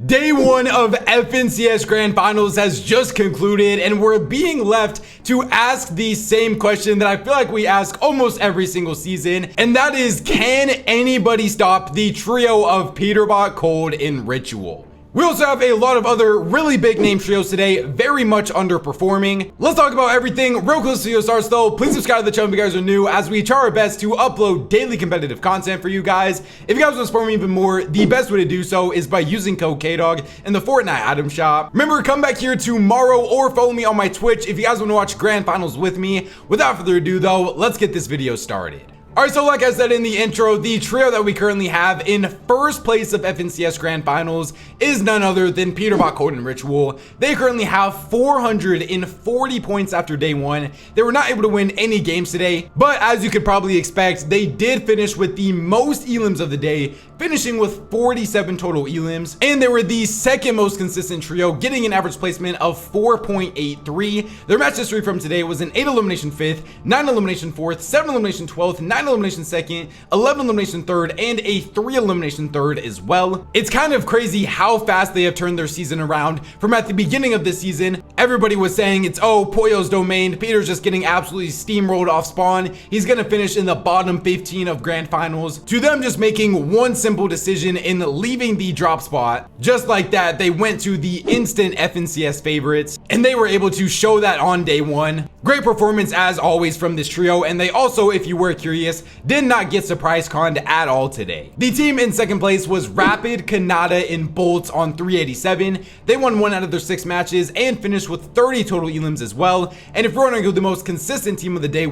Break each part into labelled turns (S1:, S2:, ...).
S1: Day one of FNCS Grand Finals has just concluded, and we're being left to ask the same question that I feel like we ask almost every single season, and that is, can anybody stop the trio of Peterbot, Cold, and Ritual? We also have a lot of other really big name trios today, very much underperforming. Let's talk about everything. Real close to video starts though, please subscribe to the channel if you guys are new, as we try our best to upload daily competitive content for you guys. If you guys want to support me even more, the best way to do so is by using code KDOG in the Fortnite item shop. Remember, come back here tomorrow or follow me on my Twitch if you guys want to watch Grand Finals with me. Without further ado though, let's get this video started. Alright, so like I said in the intro, the trio that we currently have in first place of FNCS Grand Finals is none other than Peterbot, Cold, and Ritual. They currently have 440 points after day one. They were not able to win any games today, but as you could probably expect, they did finish with the most elims of the day, finishing with 47 total elims, and they were the second most consistent trio, getting an average placement of 4.83. Their match history from today was an 8 elimination 5th, 9 elimination 4th, 7 elimination 12th, 9 elimination 2nd, 11 elimination 3rd, and a 3 elimination 3rd as well. It's kind of crazy how fast they have turned their season around. From at the beginning of this season, everybody was saying it's, oh, Pollo's domain, Peter's just getting absolutely steamrolled off spawn, he's gonna finish in the bottom 15 of Grand Finals, to them just making one simple decision in leaving the drop spot. Just like that, they went to the instant FNCS favorites, and they were able to show that on day one. Great performance as always from this trio, and they also, if you were curious, did not get surprise conned at all today. The team in second place was Rapid, Kanata, and Bolts on 387. They won 1 out of their 6 matches and finished with 30 total elims as well. And if we're wondering who the most consistent team of the day it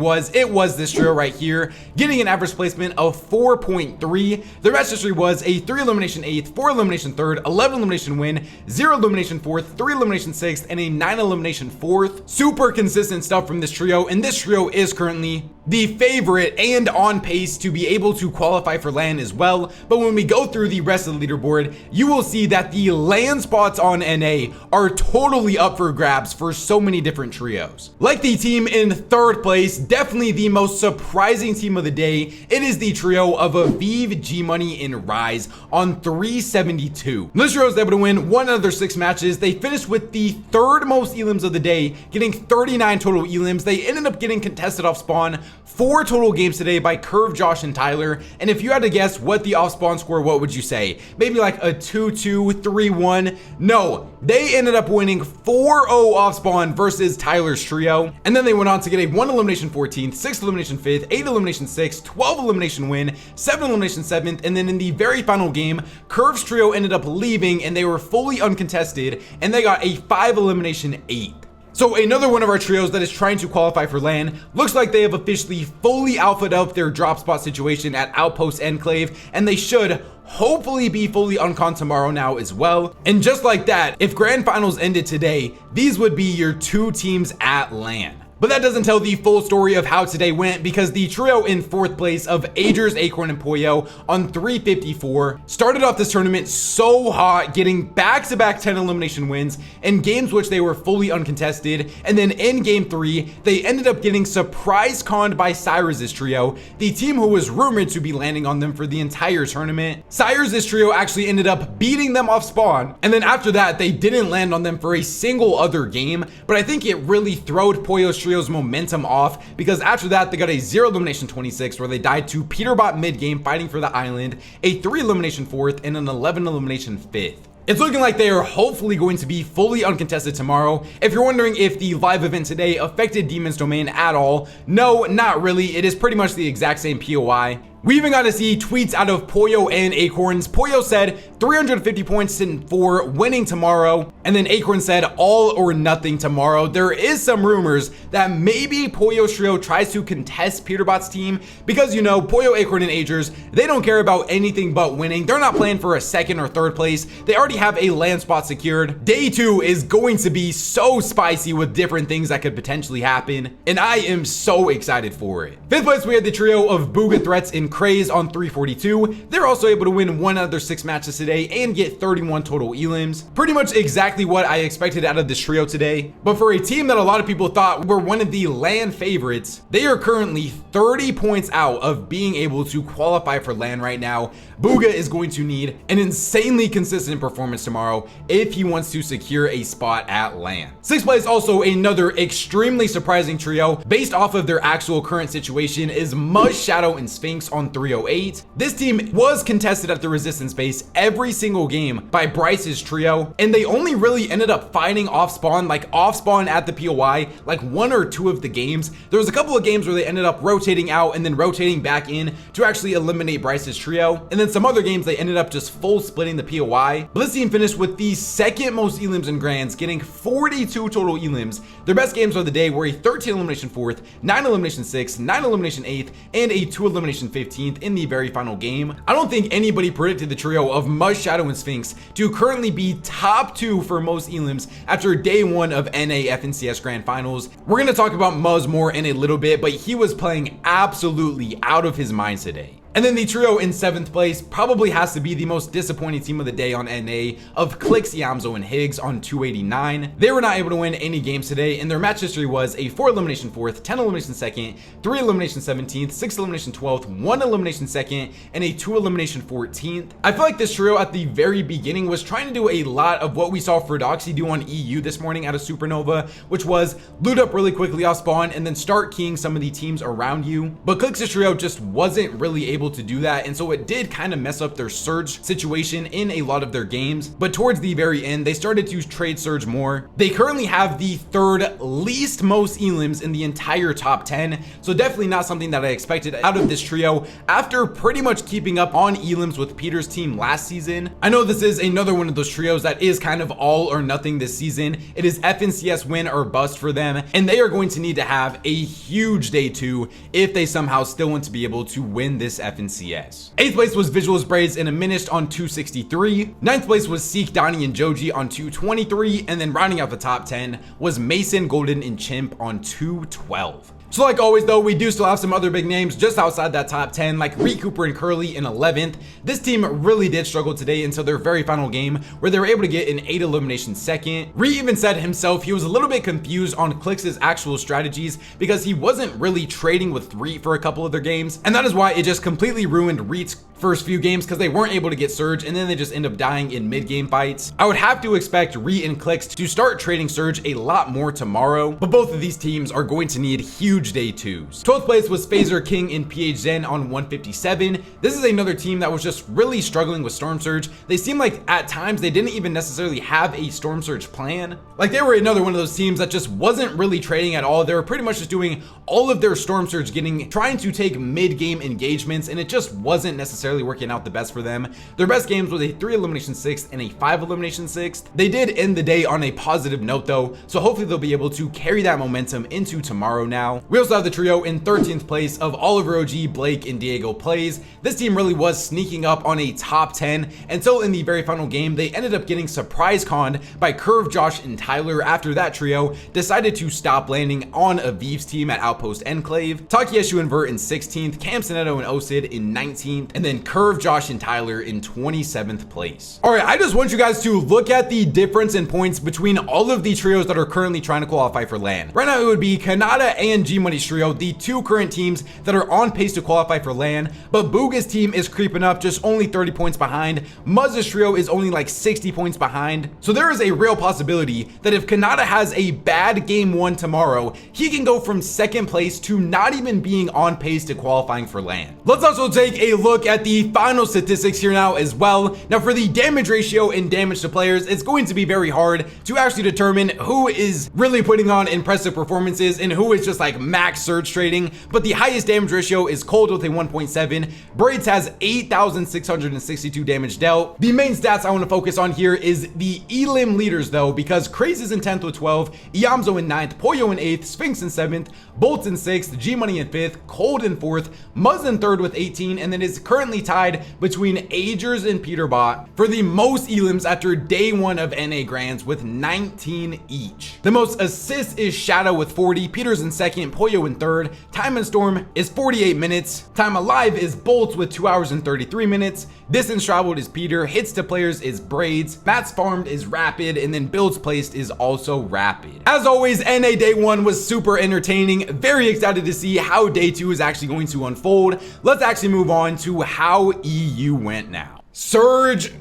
S1: was this trio right here, getting an average placement of 4.3. Their match history was a 3 elimination 8th, 4 elimination 3rd, 11 elimination win, 0 elimination 4th, 3 elimination 6th, and a 9 elimination 4th. Super consistent stuff from this trio, and this trio is currently the favorite and on pace to be able to qualify for LAN as well. But when we go through the rest of the leaderboard, you will see that the LAN spots on NA are totally up for grabs for so many different trios. Like the team in third place, definitely the most surprising team of the day, it is the trio of Aviv, G-Money, and Rise on 372. This trio was able to win 1 out of their 6 matches. They finished with the 3rd most elims of the day, getting 39 total elims. They ended up getting contested off spawn 4 total games today by Curve, Josh, and Tyler. And if you had to guess what the off spawn score, what would you say? Maybe like a 2-2, 3-1. No, they ended up winning 4-0 off spawn versus Tyler's trio. And then they went on to get a 1 elimination 14th, 6 elimination 5th, 8 elimination 6th, 12 elimination win, 7 elimination 7th. And then in the very final game, Curve's trio ended up leaving and they were fully uncontested, and they got a 5 elimination 8th. So another one of our trios that is trying to qualify for LAN, looks like they have officially fully alphaed up their drop spot situation at Outpost Enclave, and they should hopefully be fully uncon tomorrow now as well. And just like that, if Grand Finals ended today, these would be your 2 teams at LAN. But that doesn't tell the full story of how today went, because the trio in 4th place of Agers, Acorn, and Pollo on 354 started off this tournament so hot, getting back-to-back 10 elimination wins in games which they were fully uncontested. And then in game 3, they ended up getting surprise conned by Cyrus's trio, the team who was rumored to be landing on them for the entire tournament. Cyrus's trio actually ended up beating them off spawn, and then after that, they didn't land on them for a single other game. But I think it really throwed Pollo's trio's momentum off, because after that they got a 0 elimination 26 where they died to Peterbot mid game fighting for the island, a 3 elimination 4th, and an 11 elimination 5th. It's looking like they are hopefully going to be fully uncontested tomorrow. If you're wondering if the live event today affected Demon's Domain at all, no, not really. It is pretty much the exact same POI. We even got to see tweets out of Pollo and Acorns. Pollo said 350 points for winning tomorrow, and then Acorn said all or nothing tomorrow. There is some rumors that maybe Pollo's trio tries to contest Peterbot's team, because, you know, Pollo, Acorn, and Agers, they don't care about anything but winning. They're not playing for a 2nd or 3rd place. They already have a LAN spot secured. Day 2 is going to be so spicy with different things that could potentially happen, and I am so excited for it. 5th place, we had the trio of Booga Threats and Craze on 342. They're also able to win 1 out of their 6 matches today, today and get 31 total elims. Pretty much exactly what I expected out of this trio today. But for a team that a lot of people thought were one of the LAN favorites, they are currently 30 points out of being able to qualify for LAN right now. Bugha is going to need an insanely consistent performance tomorrow if he wants to secure a spot at LAN. Sixth place, also another extremely surprising trio based off of their actual current situation, is Muzz, Shadow, and Sphinx on 308. This team was contested at the resistance base every single game by Bryce's trio, and they only really ended up fighting off spawn at the POI like 1 or 2 of the games. There was a couple of games where they ended up rotating out and then rotating back in to actually eliminate Bryce's trio, and then some other games they ended up just full splitting the POI. But this team finished with the second most elims in grands, getting 42 total elims. Their best games of the day were a 13 elimination 4th, 9 elimination 6th, 9 elimination 8th, and a 2 elimination 15th in the very final game. I don't think anybody predicted the trio of Muzz, Shadow, and Sphinx to currently be top 2 for most elims after day 1 of NA FNCS Grand Finals. We're going to talk about Muzz more in a little bit, but he was playing absolutely out of his mind today. And then the trio in 7th place probably has to be the most disappointing team of the day on NA of Clix, Yamzo, and Higgs on 289. They were not able to win any games today, and their match history was a 4 elimination 4th, 10 elimination 2nd, 3 elimination 17th, 6 elimination 12th, 1 elimination 2nd, and a 2 elimination 14th. I feel like this trio at the very beginning was trying to do a lot of what we saw Fredoxy do on EU this morning at a Supernova, which was loot up really quickly off spawn and then start keying some of the teams around you. But Clix's trio just wasn't really able to do that, and so it did kind of mess up their surge situation in a lot of their games. But towards the very end, they started to trade surge more. They currently have the 3rd least most elims in the entire top 10, so definitely not something that I expected out of this trio after pretty much keeping up on elims with Peter's team last season. I know this is another one of those trios that is kind of all or nothing this season. It is FNCS win or bust for them, and they are going to need to have a huge day 2 if they somehow still want to be able to win this FNCS. 8th place was Visuals Braids and Diminished on 263. 9th place was Seek, Donnie, and Joji on 223, and then rounding out the top 10 was Mason, Golden, and Chimp on 212. So like always though, we do still have some other big names just outside that top 10, like Reed, Cooper, and Curly in 11th. This team really did struggle today until their very final game, where they were able to get an 8 elimination 2nd. Reed even said himself he was a little bit confused on Clix's actual strategies because he wasn't really trading with Reed for a couple of their games, and that is why it just completely ruined Reed's first few games because they weren't able to get Surge, and then they just end up dying in mid-game fights. I would have to expect Reed and Clix to start trading Surge a lot more tomorrow, but both of these teams are going to need huge day 2s. 12th place was Phaser, King, and PH Zen on 157. This is another team that was just really struggling with Storm Surge. They seemed like at times they didn't even necessarily have a Storm Surge plan. Like they were another one of those teams that just wasn't really trading at all. They were pretty much just doing all of their Storm Surge trying to take mid-game engagements, and it just wasn't necessarily working out the best for them. Their best games was a 3 elimination 6th and a 5 elimination 6th. They did end the day on a positive note though, so hopefully they'll be able to carry that momentum into tomorrow now. We also have the trio in 13th place of Oliver OG, Blake, and Diego Plays. This team really was sneaking up on a top 10 until in the very final game they ended up getting surprise conned by Curve, Josh, and Tyler after that trio decided to stop landing on Aviv's team at Outpost Enclave. Takiesu and Vert in 16th, Cam Soneto and Osid in 19th, and then Curve, Josh, and Tyler in 27th place. All right, I just want you guys to look at the difference in points between all of the trios that are currently trying to qualify for LAN. Right now it would be Kanata and G Money's trio, the 2 current teams that are on pace to qualify for LAN, but Bugha's team is creeping up, just only 30 points behind. Muzz's trio is only like 60 points behind. So there is a real possibility that if Kanata has a bad game 1 tomorrow, he can go from 2nd place to not even being on pace to qualifying for LAN. Let's also take a look at the final statistics here now as well. Now for the damage ratio and damage to players, it's going to be very hard to actually determine who is really putting on impressive performances and who is just like max surge trading, but the highest damage ratio is Cold with a 1.7. Braids has 8,662 damage dealt. The main stats I want to focus on here is the elim leaders though, because Craze is in 10th with 12, Iamzo in 9th, Poyo in 8th, Sphinx in 7th, Bolts in 6th, G Money in 5th, Cold in 4th, Muzz in 3rd with 18, and then is currently currently tied between Agers and Peterbot for the most elims after day 1 of NA Grands with 19 each. The most assists is Shadow with 40, Peters in second, Poyo in third, time in Storm is 48 minutes, time alive is Bolts with 2 hours and 33 minutes, distance traveled is Peter, hits to players is Braids, mats farmed is Rapid, and then builds placed is also Rapid. As always, NA day 1 was super entertaining. Very excited to see how day 2 is actually going to unfold. Let's actually move on to how EU went now. Surge,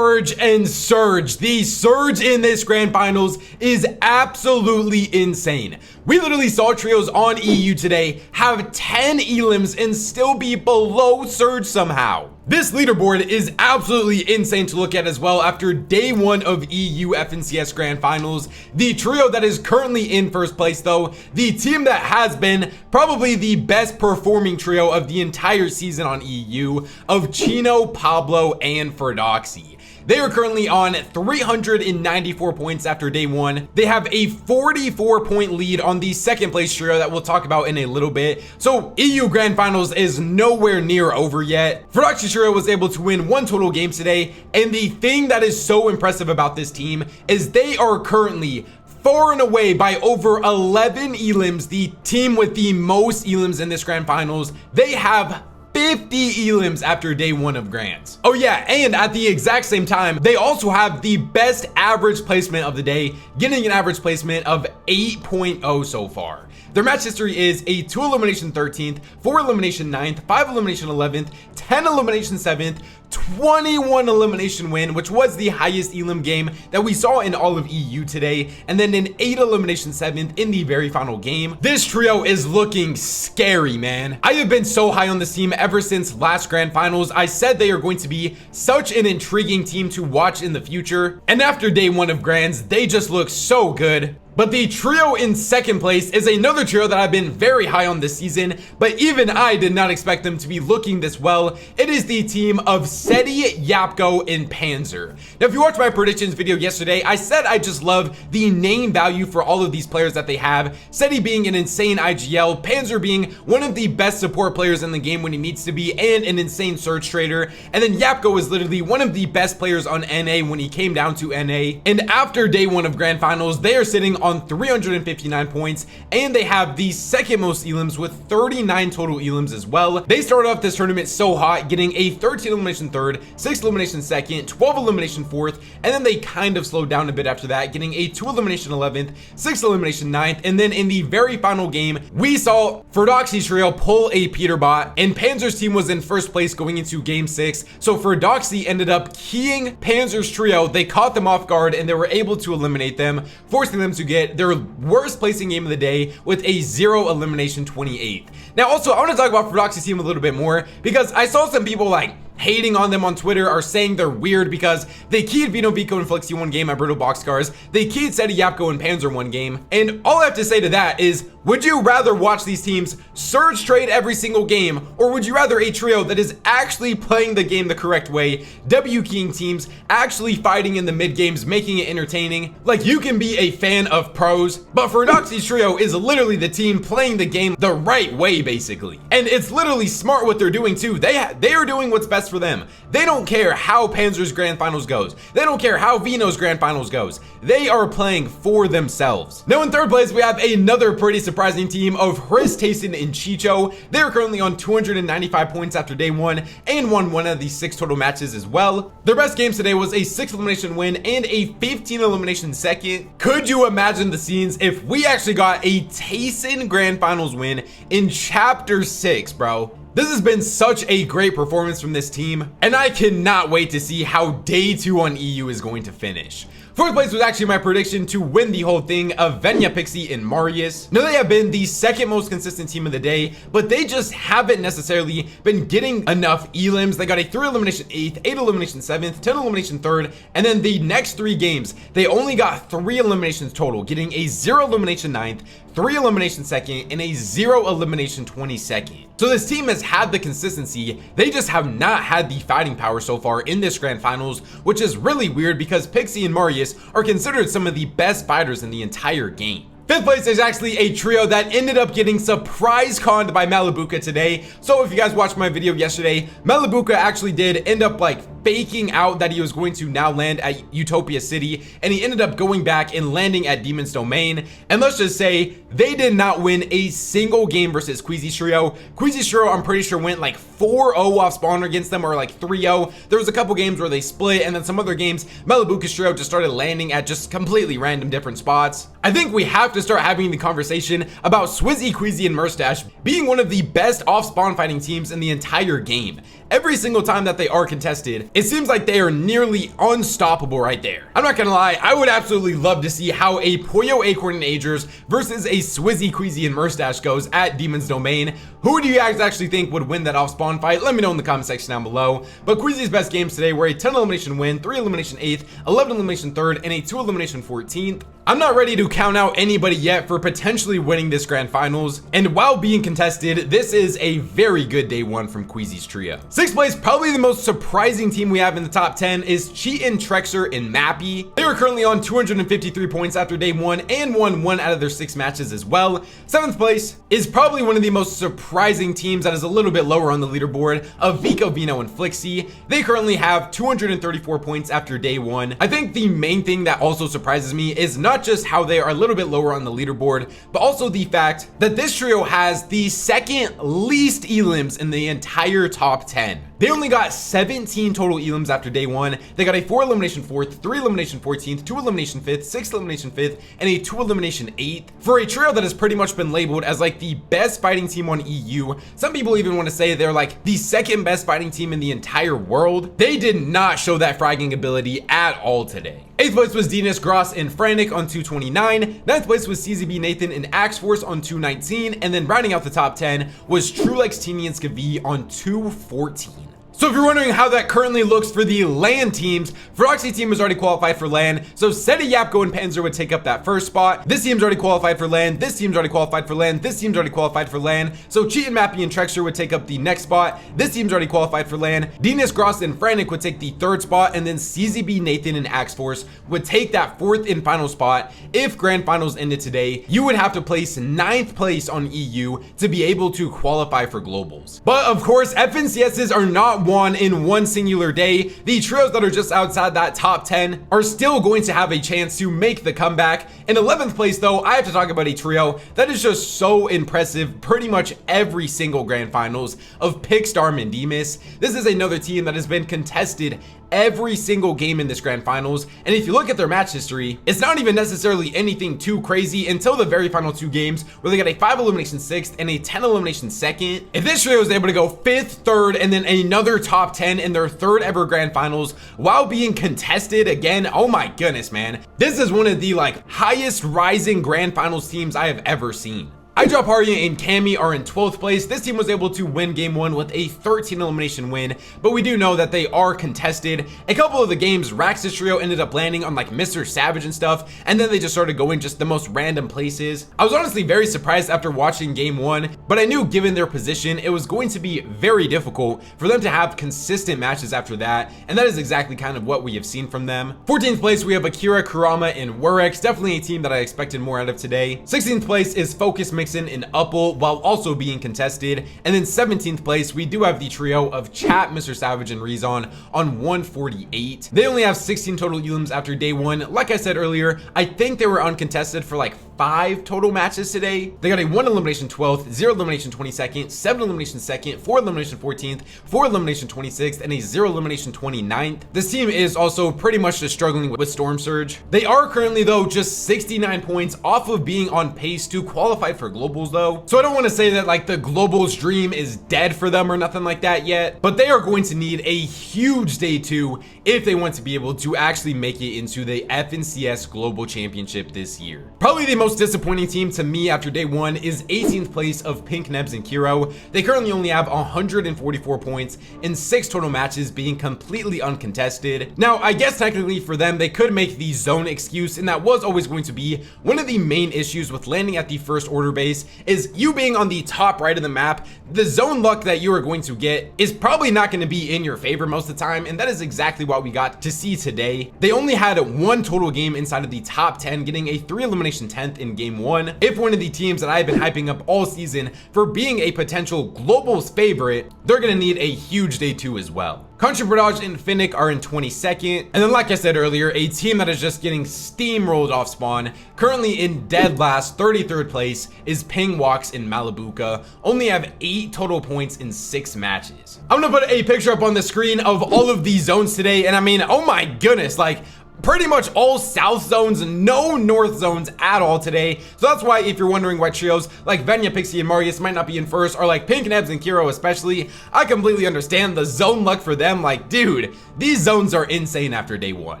S1: and surge. The surge in this grand finals is absolutely insane. We literally saw trios on EU today have 10 elims and still be below surge somehow. This leaderboard is absolutely insane to look at as well after day 1 of EU FNCS Grand Finals. The trio that is currently in first place though, the team that has been probably the best performing trio of the entire season on EU of Chino, Pablo, and Ferdoxy. They are currently on 394 points after day 1. They have a 44-point lead on the second place trio that we'll talk about in a little bit. So EU Grand Finals is nowhere near over yet. Ferdoxy trio was able to win 1 total game today, and the thing that is so impressive about this team is they are currently far and away by over 11 elims, the team with the most elims in this Grand Finals. They have 50 elims after day 1 of Grands. Oh yeah, and at the exact same time, they also have the best average placement of the day, getting an average placement of 8.0 so far. Their match history is a 2 elimination 13th, 4 elimination 9th, 5 elimination 11th, 10 elimination 7th, 21 elimination win, which was the highest elim game that we saw in all of EU today, and then an 8 elimination 7th in the very final game. This trio is looking scary, man. I have been so high on this team ever since last Grand Finals. I said they are going to be such an intriguing team to watch in the future, and after day 1 of Grands, they just look so good. But the trio in second place is another trio that I've been very high on this season, but even I did not expect them to be looking this well. It is the team of Seti, Yapko, and Panzer. Now, if you watched my predictions video yesterday, I said I just love the name value for all of these players that they have. Seti being an insane IGL, Panzer being one of the best support players in the game when he needs to be, and an insane surge trader. And then Yapko is literally one of the best players on NA when he came down to NA. And after day 1 of Grand Finals, they are sitting on 359 points, and they have the second most elims with 39 total elims as well. They started off this tournament so hot, getting a 13 elimination 3rd, 6 elimination 2nd, 12 elimination 4th, and then they kind of slowed down a bit after that, getting a 2 elimination 11th, 6 elimination 9th, and then in the very final game, we saw Ferdoxy's trio pull a Peterbot, and Panzer's team was in first place going into game 6, so Ferdoxy ended up keying Panzer's trio. They caught them off guard, and they were able to eliminate them, forcing them to get their worst placing game of the day with a 0 elimination 28th. Now also, I want to talk about Ferdoxy's team a little bit more because I saw some people like hating on them on Twitter, are saying they're weird because they keyed Vino Vico and Flixie 1 game at Brittle Boxcars, they keyed Seti, Yapko, and Panzer 1 game, and all I have to say to that is, would you rather watch these teams surge trade every single game, or would you rather a trio that is actually playing the game the correct way, W keying teams, actually fighting in the mid games, making it entertaining? Like, you can be a fan of pros, but Ferdoxy's trio is literally the team playing the game the right way, basically. And it's literally smart what they're doing too. They are doing what's best for them. They don't care how Panzer's Grand Finals goes. They don't care how Vino's Grand Finals goes. They are playing for themselves. Now in third place, we have another pretty surprising team of Chris, Tayson, and Chicho. They are currently on 295 points after day 1 and won 1 of the 6 total matches as well. Their best games today was a 6 elimination win and a 15 elimination 2nd. Could you imagine the scenes if we actually got a Tayson Grand Finals win in chapter 6, bro? This has been such a great performance from this team, and I cannot wait to see how day 2 on EU is going to finish. Fourth place was actually my prediction to win the whole thing of Venya, Pixie, and Marius. Now they have been the second most consistent team of the day, but they just haven't necessarily been getting enough elims. They got a 3 elimination 8th, 8 elimination 7th, 10 elimination 3rd, and then the next 3 games, they only got 3 eliminations total, getting a 0 elimination 9th, 3 elimination 2nd, and a 0 elimination 22nd. So this team has had the consistency, they just have not had the fighting power so far in this Grand Finals, which is really weird because Pixie and Marius are considered some of the best fighters in the entire game. 5th place is actually a trio that ended up getting surprise conned by Malibuca today. So if you guys watched my video yesterday, Malibuca actually did end up like faking out that he was going to now land at Utopia City, and he ended up going back and landing at Demon's Domain. And let's just say they did not win a single game versus Queasy's trio. Queasy's trio, I'm pretty sure, went like 4-0 off spawn against them, or like 3-0. There was a couple games where they split, and then some other games Malibuca's trio just started landing at just completely random different spots. I think we have to start having the conversation about Swizzy, Queasy, and MrSavage being one of the best off spawn fighting teams in the entire game. Every single time that they are contested, it seems like they are nearly unstoppable right there. I'm not gonna lie, I would absolutely love to see how a Pollo, Acorn, and Agers versus a Swizzy, Queasy, and MrSavage goes at Demon's Domain. Who do you guys actually think would win that off spawn fight? Let me know in the comment section down below. But Queasy's best games today were a 10 elimination win, 3 elimination 8th, 11 elimination 3rd, and a 2 elimination 14th. I'm not ready to count out anybody yet for potentially winning this grand finals, and while being contested, this is a very good day one from Queasy's trio. 6th place, probably the most surprising team we have in the top 10, is Cheatin', Trexer, and Mappy. They are currently on 253 points after day 1 and won 1 out of their 6 matches as well. 7th place is probably one of the most surprising teams that is a little bit lower on the leaderboard of Vico, Vino, and Flixie. They currently have 234 points after day 1. I think the main thing that also surprises me is not just how they are a little bit lower on the leaderboard, but also the fact that this trio has the second least elims in the entire top 10. They only got 17 total elims after day 1. They got a 4 elimination 4th, 3 elimination 14th, 2 elimination 5th, 6 elimination 5th, and a 2 elimination 8th. For a trio that has pretty much been labeled as like the best fighting team on EU, some people even want to say they're like the second best fighting team in the entire world. They did not show that fragging ability at all today. 8th place was Dinas, Gross, and Frantic on 229. 9th place was CZB, Nathan, and Axe Force on 219. And then rounding out the top 10 was Trulex, Teeny, and Skavi on 214. So if you're wondering how that currently looks for the LAN teams, Feroxy team is already qualified for LAN, so Seti, Yapko, and Panzer would take up that first spot. This team's already qualified for LAN, this team's already qualified for LAN, this team's already qualified for LAN, so Cheatin', Mappy, and Trexer would take up the next spot. This team's already qualified for LAN. Dinas, Gross, and Frantic would take the 3rd spot, and then CZB, Nathan, and Axe Force would take that 4th and final spot. If grand finals ended today, you would have to place 9th place on EU to be able to qualify for globals. But of course, FNCSs are not won in one singular day. The trios that are just outside that top 10 are still going to have a chance to make the comeback. In 11th place though, I have to talk about a trio that is just so impressive pretty much every single grand finals of Pickstar and Demas. This is another team that has been contested every single game in this grand finals, and if you look at their match history, it's not even necessarily anything too crazy until the very final 2 games where they got a 5 elimination 6th and a 10 elimination 2nd. If this trio was able to go 5th, 3rd, and then another top 10 in their 3rd ever grand finals while being contested again, oh my goodness, man, this is one of the like highest rising grand finals teams I have ever seen. iDrop, Harya, and Cammy are in 12th place. This team was able to win game 1 with a 13 elimination win, but we do know that they are contested. A couple of the games, Rax's trio ended up landing on like MrSavage and stuff, and then they just started going just the most random places. I was honestly very surprised after watching game 1, but I knew given their position, it was going to be very difficult for them to have consistent matches after that, and that is exactly kind of what we have seen from them. 14th place, we have Akira, Kurama, and Wurex, definitely a team that I expected more out of today. 16th place is Focus, Mixon, and Uppel, while also being contested. And then 17th place, we do have the trio of Chat, MrSavage, and Rezon on 148. They only have 16 total elims after day 1. Like I said earlier, I think they were uncontested for like 5 total matches today. They got a 1 elimination 12th, 0 elimination 22nd, 7 elimination 2nd, 4 elimination 14th, 4 elimination 26th, and a 0 elimination 29th. This team is also pretty much just struggling with Storm Surge. They are currently though just 69 points off of being on pace to qualify for globals though. So I don't want to say that like the globals dream is dead for them or nothing like that yet, but they are going to need a huge day 2 if they want to be able to actually make it into the FNCS Global Championship this year. Probably the most disappointing team to me after day 1 is 18th place of Pink, Nebs, and Kiro. They currently only have 144 points in 6 total matches, being completely uncontested. Now, I guess technically for them, they could make the zone excuse, and that was always going to be one of the main issues with landing at the first order base base is you being on the top right of the map. The zone luck that you are going to get is probably not going to be in your favor most of the time, and that is exactly what we got to see today. They only had one total game inside of the top 10, getting a 3 elimination 10th in game 1. If one of the teams that I've been hyping up all season for being a potential globals favorite, they're going to need a huge day 2 as well. Country Bradage and Finnick are in 22nd. And then, like I said earlier, a team that is just getting steamrolled off spawn, currently in dead last, 33rd place, is Ping Walks in Malibuca. Only have 8 total points in 6 matches. I'm gonna put a picture up on the screen of all of these zones today, and I mean, oh my goodness, like, pretty much all south zones, no north zones at all today. So that's why, if you're wondering why trios like Venya, Pixie, and Marius might not be in first, or like Pink, Nebs, and Kiro especially, I completely understand the zone luck for them. Like, dude, these zones are insane after day 1.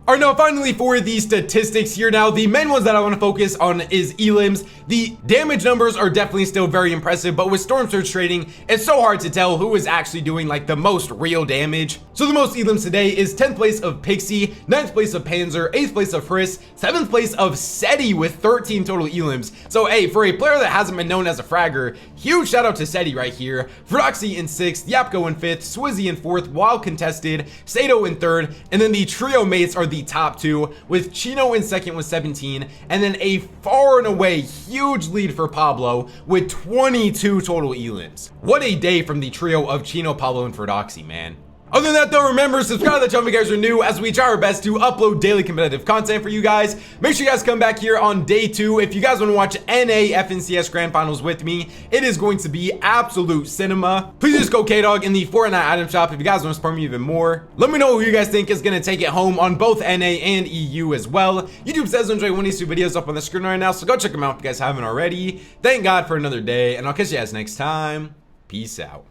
S1: All right, now finally for the statistics here. Now, the main ones that I want to focus on is elims. The damage numbers are definitely still very impressive, but with Storm Surge trading, it's so hard to tell who is actually doing like the most real damage. So the most elims today is 10th place of Pixie, 9th place of Panzer, 8th place of Friss, 7th place of Seti with 13 total elims. So hey, for a player that hasn't been known as a fragger, huge shout out to Seti right here. Vroxy in 6th, Yapko in 5th, Swizzy in 4th, Wild contested, Sato in 3rd, and then the trio mates are the top 2, with Chino in 2nd with 17, and then a far and away huge lead for Pablo with 22 total elims. What a day from the trio of Chino, Pablo, and Ferdoxy, man. Other than that though, remember, subscribe to the channel if you guys are new, as we try our best to upload daily competitive content for you guys. Make sure you guys come back here on day 2 if you guys want to watch NA FNCS Grand Finals with me. It is going to be absolute cinema. Please just go K-Dog in the Fortnite item shop if you guys want to support me even more. Let me know who you guys think is going to take it home on both NA and EU as well. YouTube says enjoy one of these 2 videos up on the screen right now, so go check them out if you guys haven't already. Thank God for another day, and I'll catch you guys next time. Peace out.